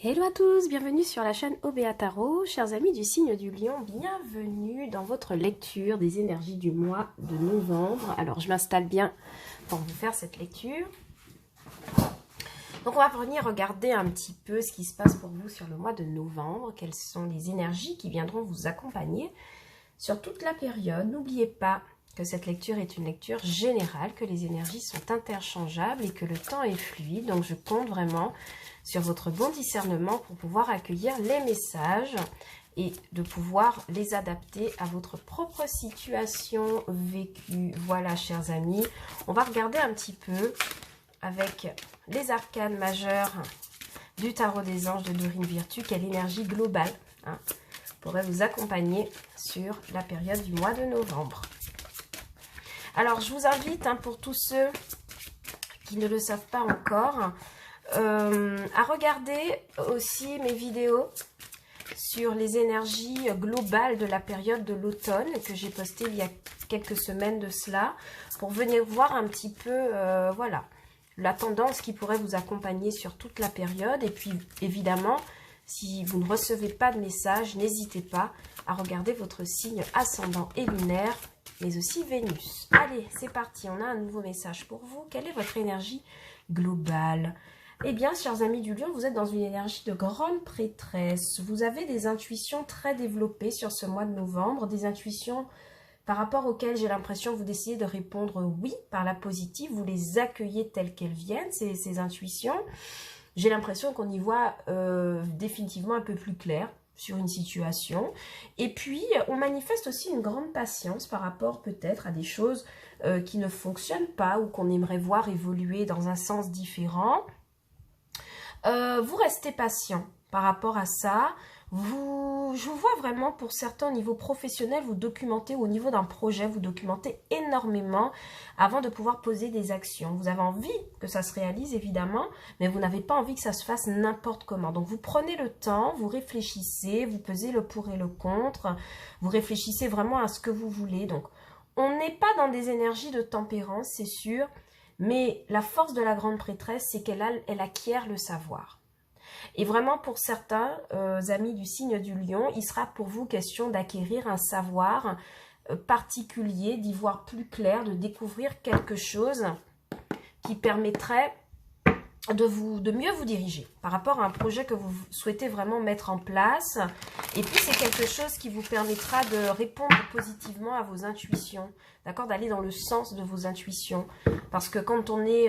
Hello à tous, bienvenue sur la chaîne OBA Tarot. Chers amis du signe du lion, bienvenue dans votre lecture des énergies du mois de novembre. Alors je m'installe bien pour vous faire cette lecture. Donc on va venir regarder un petit peu ce qui se passe pour vous sur le mois de novembre. Quelles sont les énergies qui viendront vous accompagner sur toute la période. N'oubliez pas que cette lecture est une lecture générale, que les énergies sont interchangeables et que le temps est fluide. Donc je compte vraiment sur votre bon discernement pour pouvoir accueillir les messages et de pouvoir les adapter à votre propre situation vécue. Voilà, chers amis, on va regarder un petit peu avec les arcanes majeurs du tarot des anges de Dorine Virtue, quelle énergie globale pourrait vous accompagner sur la période du mois de novembre. Alors, je vous invite, pour tous ceux qui ne le savent pas encore, à regarder aussi mes vidéos sur les énergies globales de la période de l'automne que j'ai posté il y a quelques semaines de cela, pour venir voir un petit peu, voilà, la tendance qui pourrait vous accompagner sur toute la période. Et puis, évidemment, si vous ne recevez pas de message, n'hésitez pas à regarder votre signe ascendant et lunaire, mais aussi Vénus. Allez, c'est parti, on a un nouveau message pour vous. Quelle est votre énergie globale ? Eh bien, chers amis du lion, vous êtes dans une énergie de grande prêtresse. Vous avez des intuitions très développées sur ce mois de novembre, des intuitions par rapport auxquelles j'ai l'impression que vous décidez de répondre oui par la positive. Vous les accueillez telles qu'elles viennent, ces intuitions. J'ai l'impression qu'on y voit définitivement un peu plus clair sur une situation. Et puis, on manifeste aussi une grande patience par rapport peut-être à des choses qui ne fonctionnent pas ou qu'on aimerait voir évoluer dans un sens différent. Vous restez patient par rapport à ça. Je vous vois vraiment pour certains au niveau professionnel, vous documentez au niveau d'un projet, vous documentez énormément avant de pouvoir poser des actions. Vous avez envie que ça se réalise évidemment, mais vous n'avez pas envie que ça se fasse n'importe comment. Donc vous prenez le temps, vous réfléchissez, vous pesez le pour et le contre, vous réfléchissez vraiment à ce que vous voulez. Donc on n'est pas dans des énergies de tempérance, c'est sûr, mais la force de la grande prêtresse, c'est qu'elle acquiert le savoir. Et vraiment, pour certains amis du signe du lion, il sera pour vous question d'acquérir un savoir particulier, d'y voir plus clair, de découvrir quelque chose qui permettrait de mieux vous diriger par rapport à un projet que vous souhaitez vraiment mettre en place. Et puis, c'est quelque chose qui vous permettra de répondre positivement à vos intuitions, d'accord, d'aller dans le sens de vos intuitions. Parce que quand on est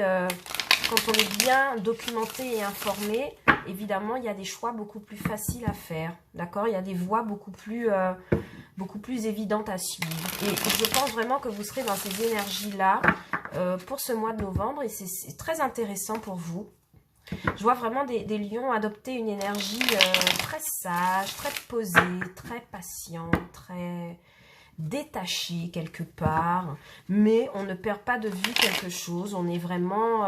bien documenté et informé, évidemment, il y a des choix beaucoup plus faciles à faire, d'accord? Il y a des voies beaucoup plus évidentes à suivre. Et je pense vraiment que vous serez dans ces énergies-là pour ce mois de novembre et c'est très intéressant pour vous. Je vois vraiment des lions adopter une énergie très sage, très posée, très patient, très détaché quelque part, mais on ne perd pas de vue quelque chose. On est vraiment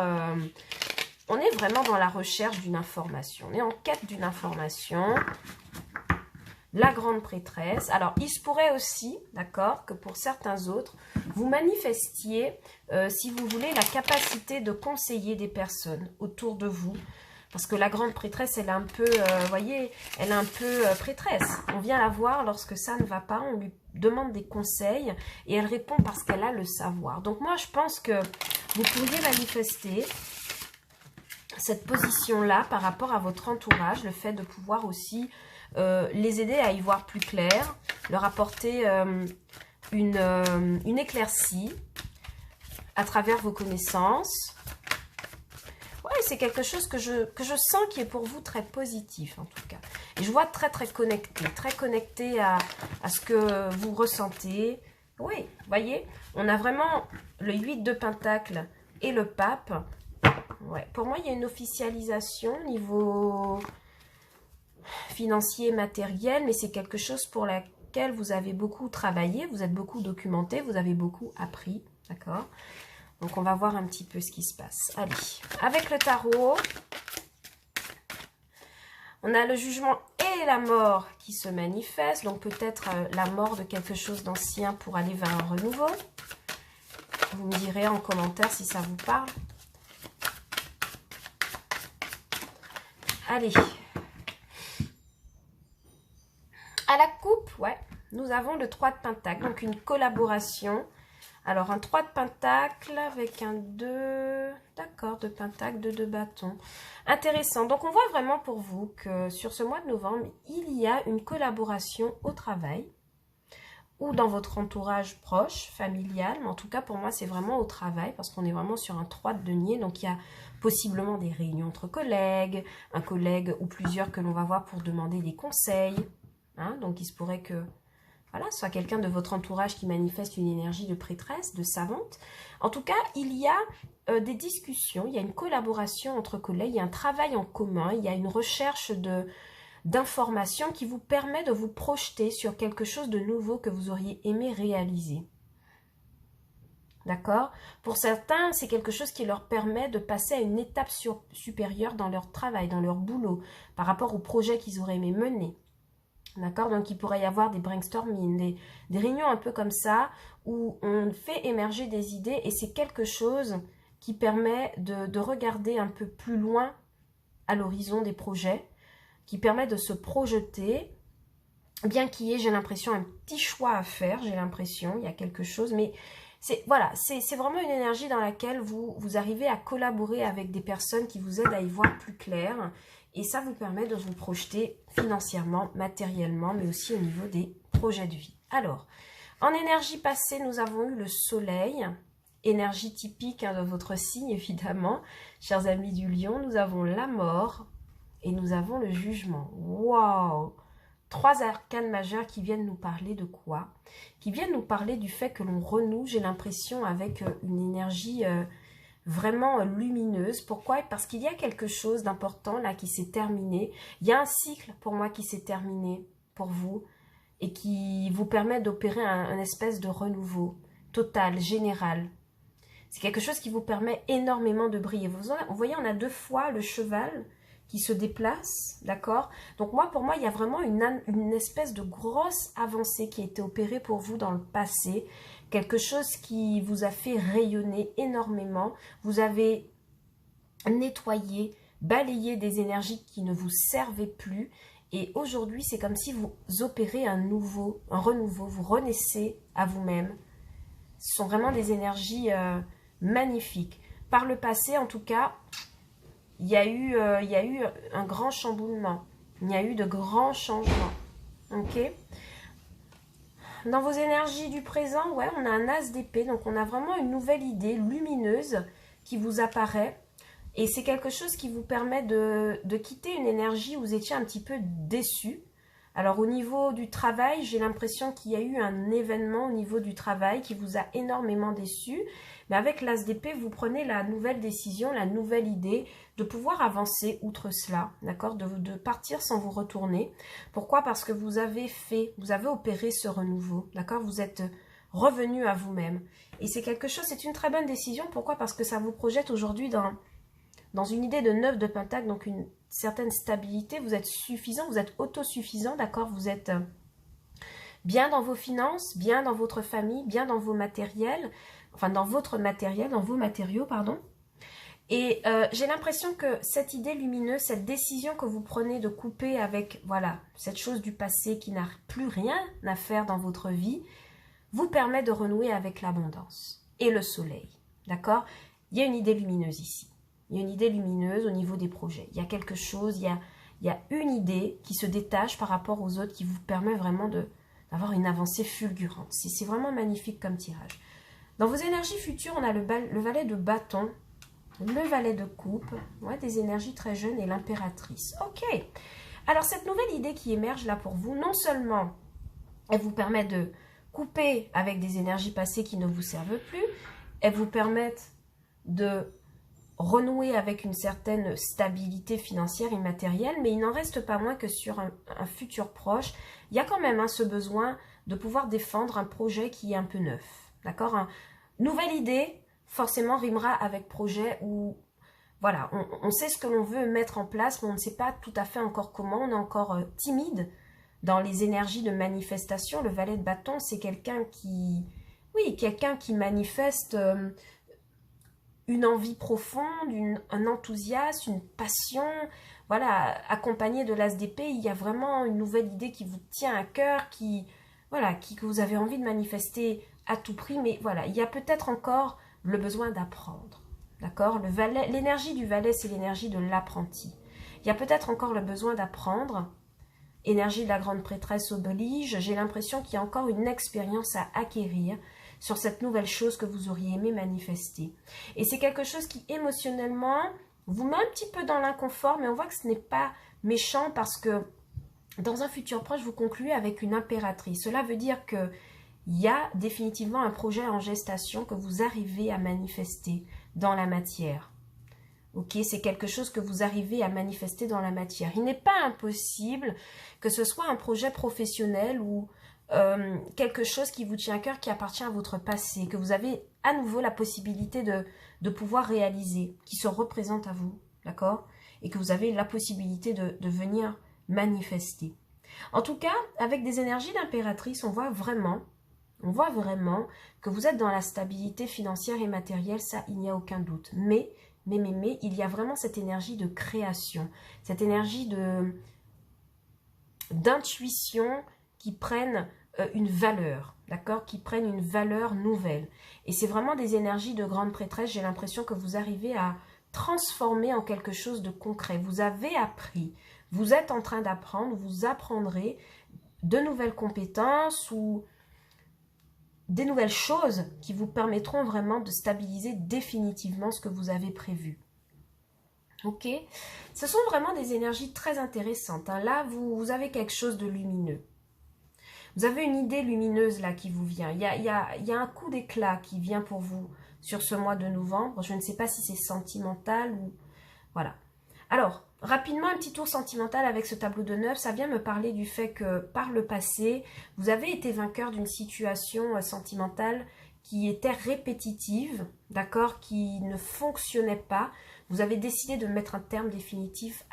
dans la recherche d'une information. On est en quête d'une information. La grande prêtresse. Alors, il se pourrait aussi, d'accord, que pour certains autres, vous manifestiez, si vous voulez, la capacité de conseiller des personnes autour de vous. Parce que la grande prêtresse, elle est un peu, voyez, elle est un peu prêtresse. On vient la voir lorsque ça ne va pas, on lui demande des conseils et elle répond parce qu'elle a le savoir. Donc moi, je pense que vous pourriez manifester cette position-là par rapport à votre entourage, le fait de pouvoir aussi les aider à y voir plus clair, leur apporter une éclaircie à travers vos connaissances. Ouais, c'est quelque chose que je sens qui est pour vous très positif en tout cas. Et je vois très connecté à ce que vous ressentez. Oui, voyez, on a vraiment le 8 de Pentacles et le Pape. Ouais, pour moi, il y a une officialisation au niveau financier et matériel, mais c'est quelque chose pour laquelle vous avez beaucoup travaillé, vous êtes beaucoup documenté, vous avez beaucoup appris, d'accord? Donc, on va voir un petit peu ce qui se passe. Allez, avec le tarot, on a le jugement et la mort qui se manifestent. Donc, peut-être la mort de quelque chose d'ancien pour aller vers un renouveau. Vous me direz en commentaire si ça vous parle. Allez, la coupe, ouais, nous avons le 3 de Pentacle, donc une collaboration. Alors, un 3 de Pentacle avec un 2, d'accord, de Pentacle, de bâtons. Intéressant. Donc, on voit vraiment pour vous que sur ce mois de novembre, il y a une collaboration au travail ou dans votre entourage proche, familial. Mais en tout cas, pour moi, c'est vraiment au travail parce qu'on est vraiment sur un 3 de denier. Donc, il y a possiblement des réunions entre collègues, un collègue ou plusieurs que l'on va voir pour demander des conseils. Hein, donc, il se pourrait que voilà, soit quelqu'un de votre entourage qui manifeste une énergie de prêtresse, de savante. En tout cas, il y a des discussions, il y a une collaboration entre collègues, il y a un travail en commun, il y a une recherche d'informations qui vous permet de vous projeter sur quelque chose de nouveau que vous auriez aimé réaliser. D'accord? Pour certains, c'est quelque chose qui leur permet de passer à une étape supérieure dans leur travail, dans leur boulot, par rapport au projet qu'ils auraient aimé mener. D'accord, donc il pourrait y avoir des brainstorming, des réunions un peu comme ça, où on fait émerger des idées et c'est quelque chose qui permet de regarder un peu plus loin à l'horizon des projets, qui permet de se projeter, bien qu'il y ait, j'ai l'impression, un petit choix à faire, j'ai l'impression, il y a quelque chose, mais voilà, c'est vraiment une énergie dans laquelle vous arrivez à collaborer avec des personnes qui vous aident à y voir plus clair. Et ça vous permet de vous projeter financièrement, matériellement, mais aussi au niveau des projets de vie. Alors, en énergie passée, nous avons eu le soleil, énergie typique de votre signe, évidemment. Chers amis du lion, nous avons la mort et nous avons le jugement. Waouh! 3 arcanes majeures qui viennent nous parler de quoi? Qui viennent nous parler du fait que l'on renoue, j'ai l'impression, avec une énergie vraiment lumineuse. Pourquoi? Parce qu'il y a quelque chose d'important là qui s'est terminé. Il y a un cycle pour moi qui s'est terminé pour vous et qui vous permet d'opérer un espèce de renouveau total, général. C'est quelque chose qui vous permet énormément de briller. Vous voyez, on a 2 fois le cheval qui se déplace, d'accord? Donc moi, pour moi, il y a vraiment une espèce de grosse avancée qui a été opérée pour vous dans le passé, quelque chose qui vous a fait rayonner énormément. Vous avez nettoyé, balayé des énergies qui ne vous servaient plus. Et aujourd'hui, c'est comme si vous opérez un renouveau, vous renaissez à vous-même. Ce sont vraiment des énergies magnifiques. Par le passé, en tout cas, il y a eu un grand chamboulement. Il y a eu de grands changements. Ok? Dans vos énergies du présent, ouais, on a un as d'épée. Donc, on a vraiment une nouvelle idée lumineuse qui vous apparaît. Et c'est quelque chose qui vous permet de quitter une énergie où vous étiez un petit peu déçu. Alors, au niveau du travail, j'ai l'impression qu'il y a eu un événement au niveau du travail qui vous a énormément déçu. Mais avec l'as d'épée, vous prenez la nouvelle décision, la nouvelle idée de pouvoir avancer outre cela, d'accord, de partir sans vous retourner. Pourquoi? Parce que vous avez opéré ce renouveau, d'accord, vous êtes revenu à vous-même. Et c'est quelque chose, c'est une très bonne décision. Pourquoi? Parce que ça vous projette aujourd'hui dans une idée de 9 de Pentacle, donc une certaine stabilité. Vous êtes suffisant, vous êtes autosuffisant, d'accord, vous êtes bien dans vos finances, bien dans votre famille, bien dans vos matériels, enfin dans votre matériel, dans vos matériaux, pardon. Et j'ai l'impression que cette idée lumineuse, cette décision que vous prenez de couper avec, voilà, cette chose du passé qui n'a plus rien à faire dans votre vie, vous permet de renouer avec l'abondance et le soleil, d'accord? Il y a une idée lumineuse ici. Il y a une idée lumineuse au niveau des projets. Il y a quelque chose, il y a une idée qui se détache par rapport aux autres qui vous permet vraiment d'avoir une avancée fulgurante. C'est vraiment magnifique comme tirage. Dans vos énergies futures, on a le valet de bâton, le valet de coupe, ouais, des énergies très jeunes et l'impératrice. Ok. Alors, cette nouvelle idée qui émerge là pour vous, non seulement elle vous permet de couper avec des énergies passées qui ne vous servent plus, elles vous permettent de renouer avec une certaine stabilité financière et matérielle, mais il n'en reste pas moins que sur un futur proche, il y a quand même ce besoin de pouvoir défendre un projet qui est un peu neuf. D'accord? Nouvelle idée, forcément, rimera avec projet où, voilà, on sait ce que l'on veut mettre en place, mais on ne sait pas tout à fait encore comment, on est encore timide dans les énergies de manifestation. Le valet de bâton, c'est quelqu'un qui manifeste une envie profonde, un enthousiasme, une passion. voilà, accompagné de l'as d'épée, il y a vraiment une nouvelle idée qui vous tient à cœur, que vous avez envie de manifester à tout prix, mais voilà, il y a peut-être encore le besoin d'apprendre, d'accord? L'énergie du valet, c'est l'énergie de l'apprenti. Il y a peut-être encore le besoin d'apprendre. Énergie de la grande prêtresse oblige, j'ai l'impression qu'il y a encore une expérience à acquérir sur cette nouvelle chose que vous auriez aimé manifester. Et c'est quelque chose qui émotionnellement vous met un petit peu dans l'inconfort, mais on voit que ce n'est pas méchant parce que dans un futur proche, vous concluez avec une impératrice. Cela veut dire qu'il y a définitivement un projet en gestation que vous arrivez à manifester dans la matière. Ok, c'est quelque chose que vous arrivez à manifester dans la matière. Il n'est pas impossible que ce soit un projet professionnel ou quelque chose qui vous tient à cœur, qui appartient à votre passé, que vous avez à nouveau la possibilité de pouvoir réaliser, qui se représente à vous, d'accord? Et que vous avez la possibilité de venir manifester. En tout cas, avec des énergies d'impératrice, on voit vraiment que vous êtes dans la stabilité financière et matérielle, ça, il n'y a aucun doute. Mais, il y a vraiment cette énergie de création, cette énergie d'intuition qui prennent une valeur, d'accord, qui prennent une valeur nouvelle. Et c'est vraiment des énergies de grande prêtresse, j'ai l'impression que vous arrivez à transformer en quelque chose de concret. Vous avez appris, vous êtes en train d'apprendre, vous apprendrez de nouvelles compétences ou des nouvelles choses qui vous permettront vraiment de stabiliser définitivement ce que vous avez prévu. Ok, ce sont vraiment des énergies très intéressantes. Hein. Là, vous avez quelque chose de lumineux. Vous avez une idée lumineuse là qui vous vient. Il y a un coup d'éclat qui vient pour vous sur ce mois de novembre. Je ne sais pas si c'est sentimental ou... Voilà. Alors, rapidement, un petit tour sentimental avec ce tableau de 9. Ça vient me parler du fait que par le passé, vous avez été vainqueur d'une situation sentimentale qui était répétitive, d'accord, qui ne fonctionnait pas. Vous avez décidé de mettre un terme définitif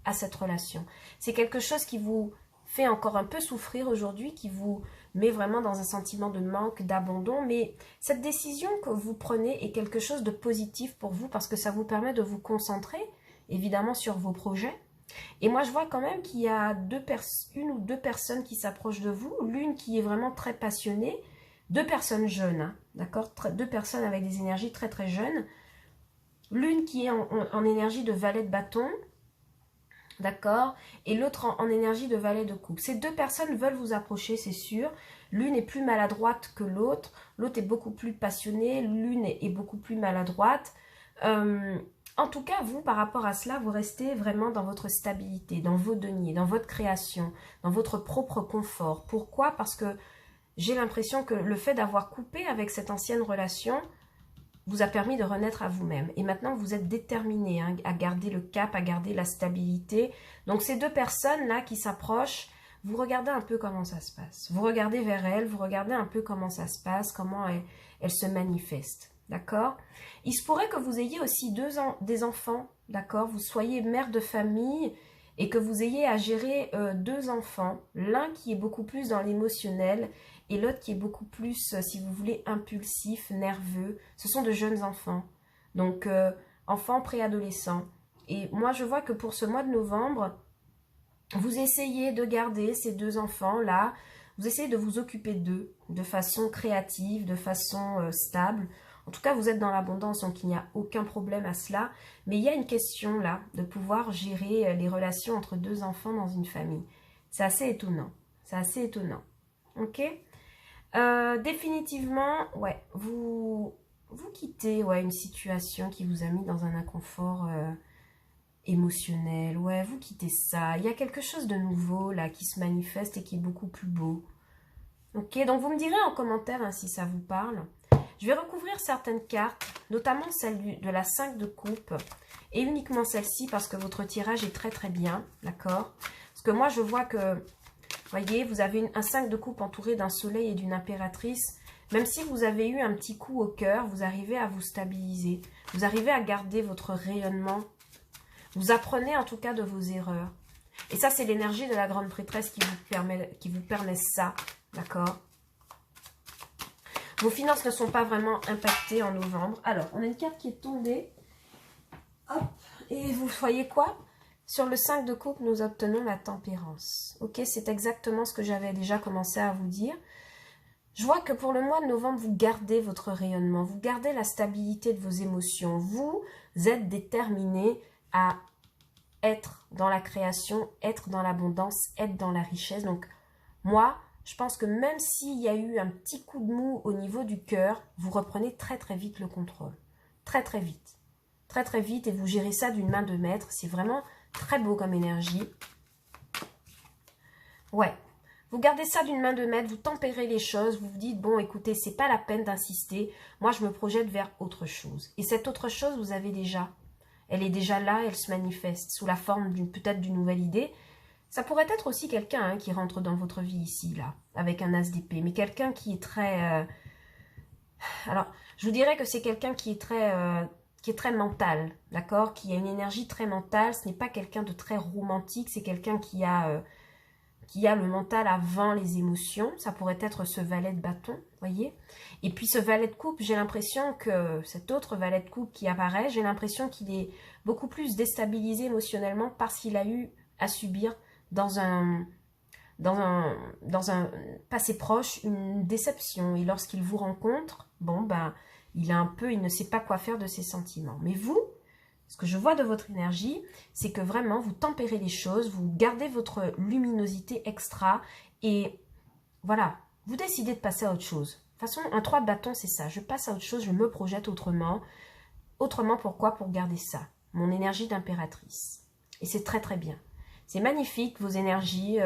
à cette relation. C'est quelque chose qui vous fait encore un peu souffrir aujourd'hui, qui vous met vraiment dans un sentiment de manque, d'abandon, mais cette décision que vous prenez est quelque chose de positif pour vous parce que ça vous permet de vous concentrer, évidemment, sur vos projets. Et moi, je vois quand même qu'il y a une ou deux personnes qui s'approchent de vous, l'une qui est vraiment très passionnée, deux personnes jeunes, hein, d'accord, deux personnes avec des énergies très très jeunes, l'une qui est en énergie de valet de bâton, d'accord, et l'autre en énergie de valet de coupe. Ces deux personnes veulent vous approcher, c'est sûr. L'une est plus maladroite que l'autre est beaucoup plus passionnée, l'une est beaucoup plus maladroite. En tout cas, vous, par rapport à cela, vous restez vraiment dans votre stabilité, dans vos deniers, dans votre création, dans votre propre confort. Pourquoi? Parce que j'ai l'impression que le fait d'avoir coupé avec cette ancienne relation vous a permis de renaître à vous-même. Et maintenant, vous êtes déterminé hein, à garder le cap, à garder la stabilité. Donc, ces deux personnes-là qui s'approchent, vous regardez un peu comment ça se passe. Vous regardez vers elles, vous regardez un peu comment ça se passe, comment elles se manifestent. D'accord? Il se pourrait que vous ayez aussi des enfants, d'accord? Vous soyez mère de famille et que vous ayez à gérer deux enfants. L'un qui est beaucoup plus dans l'émotionnel et l'autre qui est beaucoup plus, si vous voulez, impulsif, nerveux. Ce sont de jeunes enfants, donc enfants préadolescents. Et moi, je vois que pour ce mois de novembre, vous essayez de garder ces deux enfants-là, vous essayez de vous occuper d'eux de façon créative, de façon stable. En tout cas, vous êtes dans l'abondance, donc il n'y a aucun problème à cela. Mais il y a une question là, de pouvoir gérer les relations entre deux enfants dans une famille. C'est assez étonnant, c'est assez étonnant. Ok ? Définitivement, ouais, vous quittez ouais, une situation qui vous a mis dans un inconfort émotionnel. Ouais, vous quittez ça. Il y a quelque chose de nouveau là qui se manifeste et qui est beaucoup plus beau. Ok, donc vous me direz en commentaire hein, si ça vous parle. Je vais recouvrir certaines cartes, notamment celle de la 5 de coupe et uniquement celle-ci parce que votre tirage est très très bien, d'accord? Parce que moi je vois que voyez, vous avez un 5 de coupe entouré d'un soleil et d'une impératrice. Même si vous avez eu un petit coup au cœur, vous arrivez à vous stabiliser. Vous arrivez à garder votre rayonnement. Vous apprenez en tout cas de vos erreurs. Et ça, c'est l'énergie de la grande prêtresse qui vous permet ça. D'accord? Vos finances ne sont pas vraiment impactées en novembre. Alors, on a une carte qui est tombée. Hop. Et vous voyez quoi? Sur le 5 de coupe, nous obtenons la tempérance. Ok, c'est exactement ce que j'avais déjà commencé à vous dire. Je vois que pour le mois de novembre, vous gardez votre rayonnement, vous gardez la stabilité de vos émotions. Vous êtes déterminé à être dans la création, être dans l'abondance, être dans la richesse. Donc, moi, je pense que même s'il y a eu un petit coup de mou au niveau du cœur, vous reprenez très très vite le contrôle. Très très vite. Très très vite et vous gérez ça d'une main de maître. C'est vraiment très beau comme énergie. Ouais. Vous gardez ça d'une main de maître, vous tempérez les choses, vous vous dites, bon, écoutez, c'est pas la peine d'insister. Moi, je me projette vers autre chose. Et cette autre chose, vous avez déjà. Elle est déjà là, elle se manifeste sous la forme peut-être d'une nouvelle idée. Ça pourrait être aussi quelqu'un qui rentre dans votre vie ici, là, avec un as d'épée. Mais quelqu'un qui est très... Alors, je vous dirais que c'est quelqu'un qui est très mental, d'accord? Qui a une énergie très mentale. Ce n'est pas quelqu'un de très romantique, c'est quelqu'un qui a le mental avant les émotions. Ça pourrait être ce valet de bâton, voyez. Et puis ce valet de coupe, j'ai l'impression que cet autre valet de coupe qui apparaît, j'ai l'impression qu'il est beaucoup plus déstabilisé émotionnellement parce qu'il a eu à subir dans un passé proche une déception. Et lorsqu'il vous rencontre, bon, ben, il ne sait pas quoi faire de ses sentiments. Mais vous, ce que je vois de votre énergie, c'est que vraiment, vous tempérez les choses, vous gardez votre luminosité extra et voilà, vous décidez de passer à autre chose. De toute façon, un 3 de bâton, c'est ça. Je passe à autre chose, je me projette autrement. Autrement, pourquoi? Pour garder ça, mon énergie d'impératrice. Et c'est très très bien. C'est magnifique, vos énergies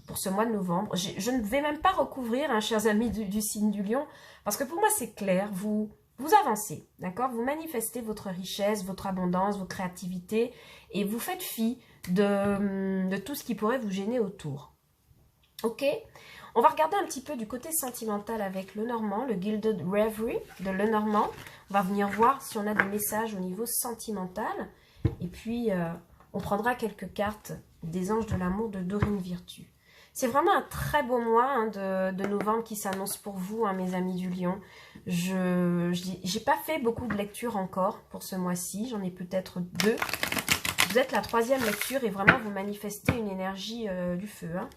pour ce mois de novembre. Je ne vais même pas recouvrir, hein, chers amis du signe du lion, parce que pour moi, c'est clair, vous avancez, d'accord? Vous manifestez votre richesse, votre abondance, vos créativités et vous faites fi de tout ce qui pourrait vous gêner autour. Ok? On va regarder un petit peu du côté sentimental avec le Normand, le Gilded Reverie de le Normand. On va venir voir si on a des messages au niveau sentimental. Et puis, on prendra quelques cartes des anges de l'amour de Dorine Virtue. C'est vraiment un très beau mois hein, de novembre qui s'annonce pour vous, hein, mes amis du lion. Je n'ai pas fait beaucoup de lectures encore pour ce mois-ci. J'en ai peut-être 2. Vous êtes la 3e lecture et vraiment vous manifestez une énergie du feu. Hein.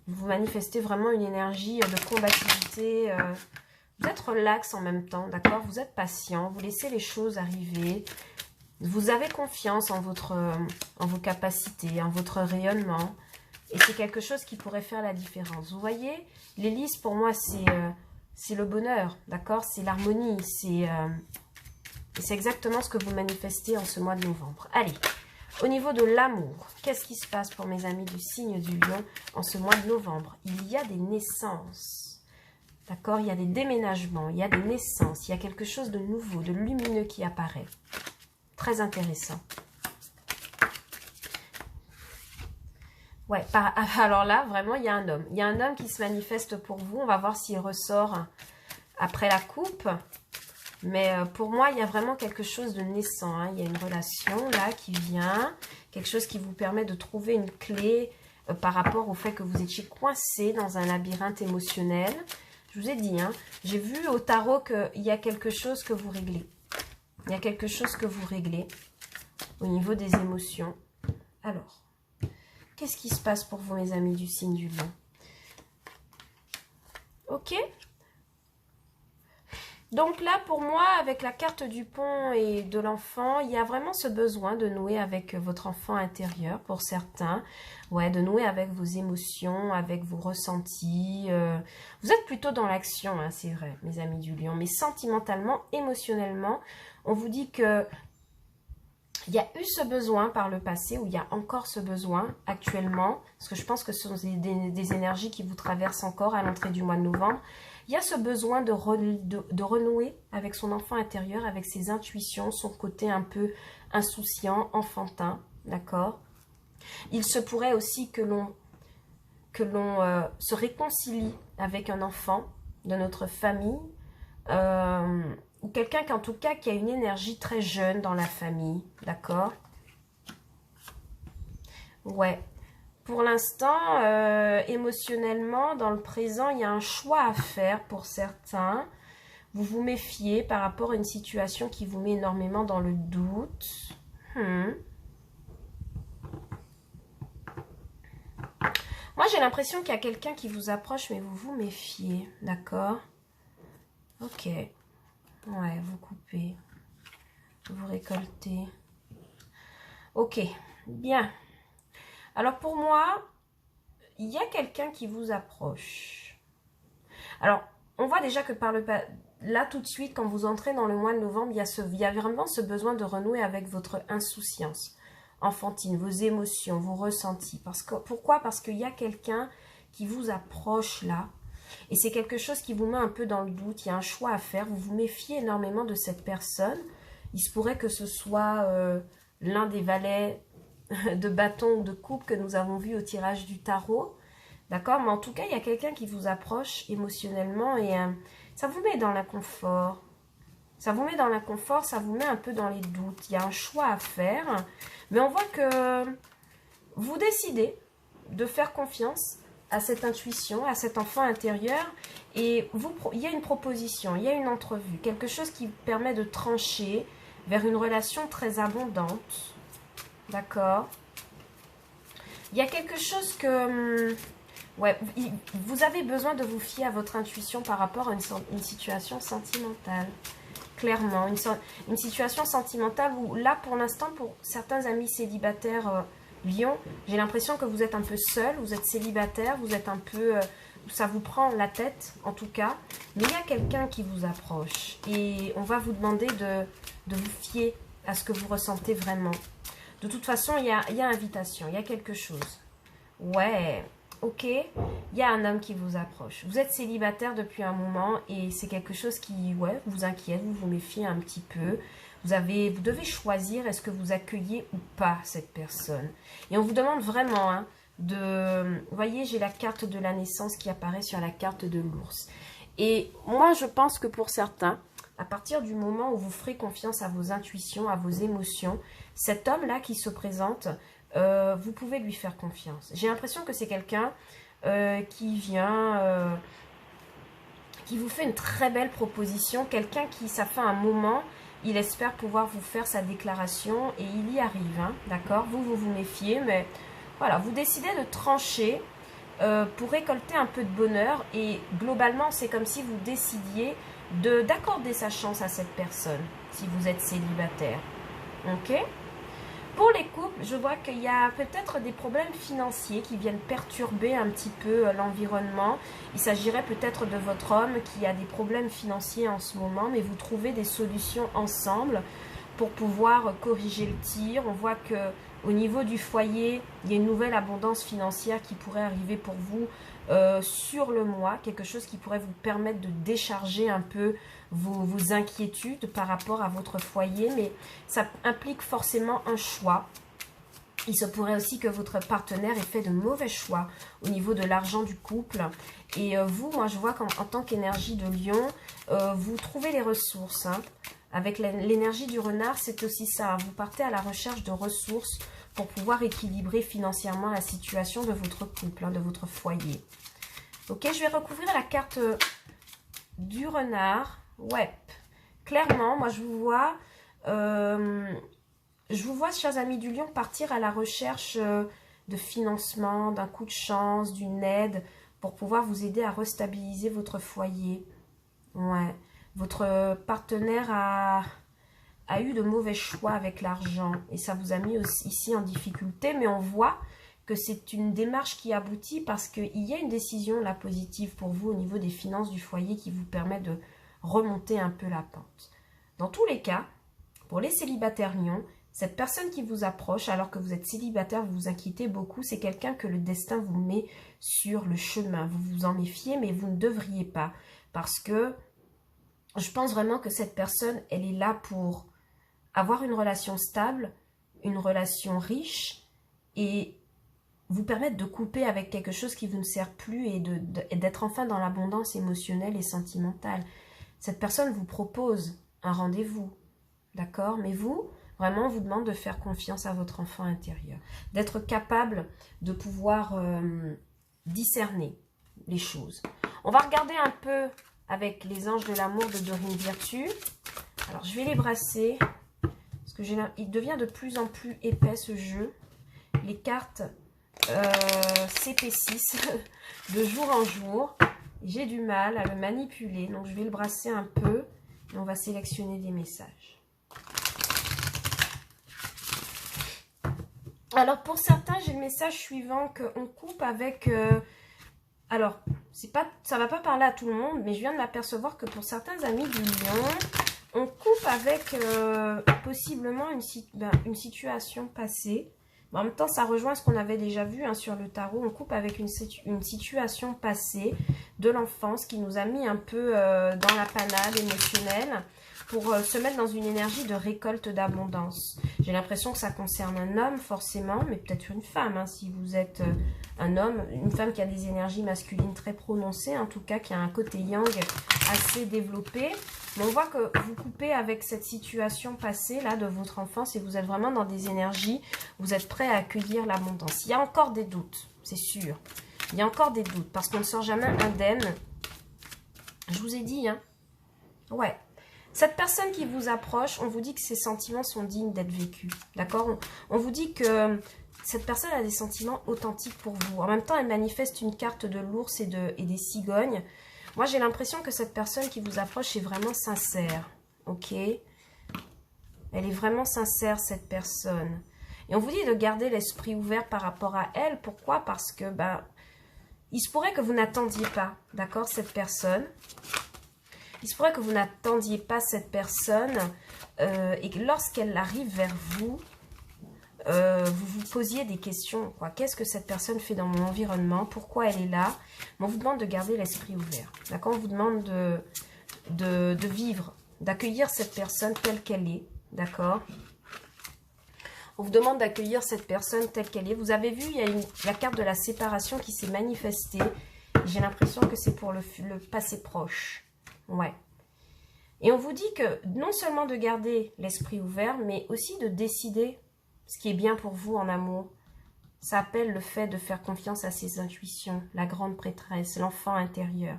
Vous manifestez vraiment une énergie de combativité. Vous êtes relax en même temps, d'accord? Vous êtes patient, vous laissez les choses arriver. Vous avez confiance en vos capacités, en votre rayonnement. Et c'est quelque chose qui pourrait faire la différence. Vous voyez, l'hélice, pour moi, c'est le bonheur, d'accord? C'est l'harmonie, c'est exactement ce que vous manifestez en ce mois de novembre. Allez, au niveau de l'amour, qu'est-ce qui se passe pour mes amis du signe du lion en ce mois de novembre? Il y a des naissances, d'accord? Il y a des déménagements, il y a des naissances, il y a quelque chose de nouveau, de lumineux qui apparaît. Très intéressant. Ouais, alors là, vraiment, il y a un homme. Il y a un homme qui se manifeste pour vous. On va voir s'il ressort après la coupe. Mais pour moi, il y a vraiment quelque chose de naissant. Hein. Il y a une relation là qui vient. Quelque chose qui vous permet de trouver une clé par rapport au fait que vous étiez coincé dans un labyrinthe émotionnel. Je vous ai dit, hein, j'ai vu au tarot qu'il y a quelque chose que vous réglez. Il y a quelque chose que vous réglez au niveau des émotions. Alors... qu'est-ce qui se passe pour vous, mes amis du signe du lion? Ok. Donc là, pour moi, avec la carte du pont et de l'enfant, il y a vraiment ce besoin de nouer avec votre enfant intérieur, pour certains. Ouais, de nouer avec vos émotions, avec vos ressentis. Vous êtes plutôt dans l'action, hein, c'est vrai, mes amis du lion. Mais sentimentalement, émotionnellement, on vous dit que... il y a eu ce besoin par le passé, ou il y a encore ce besoin actuellement, parce que je pense que ce sont des énergies qui vous traversent encore à l'entrée du mois de novembre. Il y a ce besoin de renouer avec son enfant intérieur, avec ses intuitions, son côté un peu insouciant, enfantin, d'accord? Il se pourrait aussi que l'on se réconcilie avec un enfant de notre famille, ou quelqu'un qui en tout cas qui a une énergie très jeune dans la famille, d'accord? Ouais. Pour l'instant, émotionnellement, dans le présent, il y a un choix à faire pour certains. Vous vous méfiez par rapport à une situation qui vous met énormément dans le doute. Moi, j'ai l'impression qu'il y a quelqu'un qui vous approche, mais vous vous méfiez. D'accord? Ok. Ouais, vous coupez. Vous récoltez. Ok, bien. Alors, pour moi, il y a quelqu'un qui vous approche. Alors, on voit déjà que là, tout de suite, quand vous entrez dans le mois de novembre, il y a vraiment ce besoin de renouer avec votre insouciance enfantine, vos émotions, vos ressentis. Pourquoi? Parce qu'il y a quelqu'un qui vous approche là. Et c'est quelque chose qui vous met un peu dans le doute. Il y a un choix à faire. Vous vous méfiez énormément de cette personne. Il se pourrait que ce soit l'un des valets de bâton ou de coupe que nous avons vu au tirage du tarot. D'accord? Mais en tout cas, il y a quelqu'un qui vous approche émotionnellement et ça vous met dans l'inconfort. Ça vous met dans l'inconfort, ça vous met un peu dans les doutes. Il y a un choix à faire. Mais on voit que vous décidez de faire confiance à cette intuition, à cet enfant intérieur. Et il y a une proposition, il y a une entrevue. Quelque chose qui permet de trancher vers une relation très abondante. D'accord? Il y a quelque chose que... ouais, vous avez besoin de vous fier à votre intuition par rapport à une situation sentimentale. Clairement, une situation sentimentale où là, pour l'instant, pour certains amis célibataires Lion, j'ai l'impression que vous êtes un peu seul, vous êtes célibataire, vous êtes un peu... ça vous prend la tête, en tout cas. Mais il y a quelqu'un qui vous approche et on va vous demander de vous fier à ce que vous ressentez vraiment. De toute façon, il y a invitation, il y a quelque chose. Ouais, ok, il y a un homme qui vous approche. Vous êtes célibataire depuis un moment et c'est quelque chose qui, ouais, vous inquiète, vous vous méfiez un petit peu. Vous devez choisir, est-ce que vous accueillez ou pas cette personne. Et on vous demande vraiment hein, vous voyez, j'ai la carte de la naissance qui apparaît sur la carte de l'ours. Et moi, je pense que pour certains, à partir du moment où vous ferez confiance à vos intuitions, à vos émotions, cet homme-là qui se présente, vous pouvez lui faire confiance. J'ai l'impression que c'est quelqu'un qui vient, qui vous fait une très belle proposition, quelqu'un qui, ça fait un moment, il espère pouvoir vous faire sa déclaration et il y arrive, hein, d'accord? Vous vous méfiez, mais voilà, vous décidez de trancher pour récolter un peu de bonheur et globalement, c'est comme si vous décidiez d'accorder sa chance à cette personne, si vous êtes célibataire, ok? Pour les couples, je vois qu'il y a peut-être des problèmes financiers qui viennent perturber un petit peu l'environnement. Il s'agirait peut-être de votre homme qui a des problèmes financiers en ce moment, mais vous trouvez des solutions ensemble pour pouvoir corriger le tir. On voit qu'au niveau du foyer, il y a une nouvelle abondance financière qui pourrait arriver pour vous sur le mois. Quelque chose qui pourrait vous permettre de décharger un peu vos inquiétudes par rapport à votre foyer, mais ça implique forcément un choix. Il se pourrait aussi que votre partenaire ait fait de mauvais choix au niveau de l'argent du couple. Et vous, moi je vois qu'en tant qu'énergie de lion, vous trouvez les ressources. Hein. Avec l'énergie du renard, c'est aussi ça. Vous partez à la recherche de ressources pour pouvoir équilibrer financièrement la situation de votre couple, hein, de votre foyer. Ok, je vais recouvrir la carte du renard. Ouais, clairement, moi je vous vois, chers amis du lion, partir à la recherche de financement, d'un coup de chance, d'une aide pour pouvoir vous aider à restabiliser votre foyer. Ouais, votre partenaire a eu de mauvais choix avec l'argent et ça vous a mis aussi ici en difficulté, mais on voit que c'est une démarche qui aboutit parce qu'il y a une décision là positive pour vous au niveau des finances du foyer qui vous permet de remonter un peu la pente. Dans tous les cas, pour les célibataires lions, cette personne qui vous approche alors que vous êtes célibataire, vous vous inquiétez beaucoup, c'est quelqu'un que le destin vous met sur le chemin. Vous vous en méfiez, mais vous ne devriez pas parce que je pense vraiment que cette personne, elle est là pour avoir une relation stable, une relation riche et vous permettre de couper avec quelque chose qui vous ne sert plus et d'être enfin dans l'abondance émotionnelle et sentimentale. Cette personne vous propose un rendez-vous, d'accord? Mais vous, vraiment, on vous demande de faire confiance à votre enfant intérieur, d'être capable de pouvoir discerner les choses. On va regarder un peu avec les anges de l'amour de Dorine Virtue. Alors, je vais les brasser, parce que il devient de plus en plus épais ce jeu. Les cartes s'épaississe de jour en jour. J'ai du mal à le manipuler, donc je vais le brasser un peu et on va sélectionner des messages. Alors pour certains, j'ai le message suivant qu'on coupe avec... alors, ça va pas parler à tout le monde, mais je viens de m'apercevoir que pour certains amis du lion, on coupe avec possiblement une situation passée. Mais en même temps, ça rejoint ce qu'on avait déjà vu hein, sur le tarot. On coupe avec une situation passée de l'enfance qui nous a mis un peu dans la panade émotionnelle pour se mettre dans une énergie de récolte d'abondance. J'ai l'impression que ça concerne un homme forcément, mais peut-être une femme. Hein, si vous êtes un homme, une femme qui a des énergies masculines très prononcées, en tout cas qui a un côté yang assez développé. Mais on voit que vous coupez avec cette situation passée là de votre enfance et vous êtes vraiment dans des énergies, vous êtes prêt à accueillir l'abondance. Il y a encore des doutes, c'est sûr. Il y a encore des doutes parce qu'on ne sort jamais indemne. Je vous ai dit, hein. Ouais. Cette personne qui vous approche, on vous dit que ses sentiments sont dignes d'être vécus. D'accord? On vous dit que cette personne a des sentiments authentiques pour vous. En même temps, elle manifeste une carte de l'ours et des cigognes. Moi, j'ai l'impression que cette personne qui vous approche est vraiment sincère. Ok? Elle est vraiment sincère, cette personne. Et on vous dit de garder l'esprit ouvert par rapport à elle. Pourquoi? Parce que, il se pourrait que vous n'attendiez pas, d'accord, cette personne. Il se pourrait que vous n'attendiez pas cette personne et que lorsqu'elle arrive vers vous, vous vous posiez des questions. Qu'est-ce que cette personne fait dans mon environnement? Pourquoi elle est là? Mais on vous demande de garder l'esprit ouvert. D'accord? On vous demande de vivre, d'accueillir cette personne telle qu'elle est. D'accord? On vous demande d'accueillir cette personne telle qu'elle est. Vous avez vu, il y a la carte de la séparation qui s'est manifestée. J'ai l'impression que c'est pour le passé proche. Ouais. Et on vous dit que non seulement de garder l'esprit ouvert, mais aussi de décider ce qui est bien pour vous en amour. Ça appelle le fait de faire confiance à ses intuitions, la grande prêtresse, l'enfant intérieur.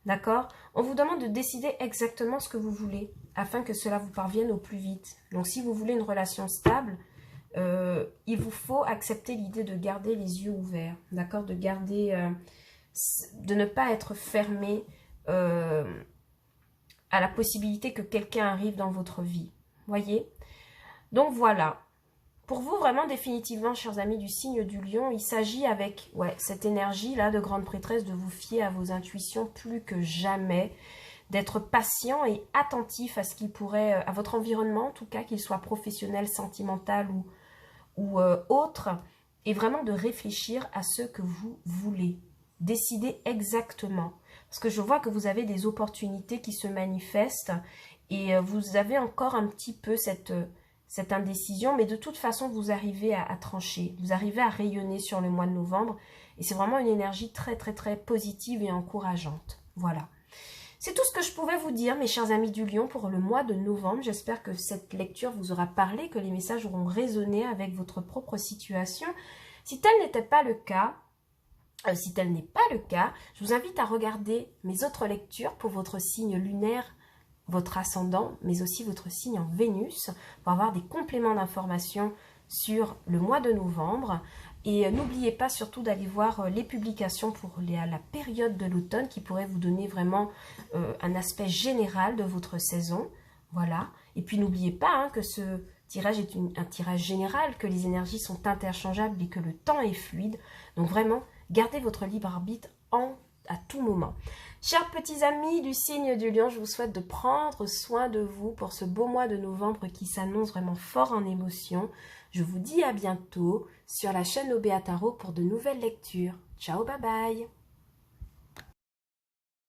D'accord? On vous demande de décider exactement ce que vous voulez, afin que cela vous parvienne au plus vite. Donc si vous voulez une relation stable, il vous faut accepter l'idée de garder les yeux ouverts. D'accord? De garder, de ne pas être fermé à la possibilité que quelqu'un arrive dans votre vie. Voyez? Donc voilà. Pour vous, vraiment définitivement, chers amis du signe du lion, il s'agit avec cette énergie-là de grande prêtresse de vous fier à vos intuitions plus que jamais, d'être patient et attentif à ce qui pourrait, à votre environnement en tout cas, qu'il soit professionnel, sentimental ou autre, et vraiment de réfléchir à ce que vous voulez. Décidez exactement. Parce que je vois que vous avez des opportunités qui se manifestent et vous avez encore un petit peu cette indécision, mais de toute façon, vous arrivez à trancher. Vous arrivez à rayonner sur le mois de novembre et c'est vraiment une énergie très, très, très positive et encourageante. Voilà. C'est tout ce que je pouvais vous dire, mes chers amis du lion, pour le mois de novembre. J'espère que cette lecture vous aura parlé, que les messages auront résonné avec votre propre situation. Si tel n'était pas le cas, je vous invite à regarder mes autres lectures pour votre signe lunaire, votre ascendant, mais aussi votre signe en Vénus, pour avoir des compléments d'informations sur le mois de novembre. Et n'oubliez pas surtout d'aller voir les publications pour la période de l'automne qui pourrait vous donner vraiment un aspect général de votre saison. Voilà. Et puis n'oubliez pas que ce tirage est un tirage général, que les énergies sont interchangeables et que le temps est fluide. Donc vraiment, gardez votre libre arbitre à tout moment. Chers petits amis du signe du lion, je vous souhaite de prendre soin de vous pour ce beau mois de novembre qui s'annonce vraiment fort en émotion. Je vous dis à bientôt sur la chaîne Obéa Tarot pour de nouvelles lectures. Ciao, bye bye!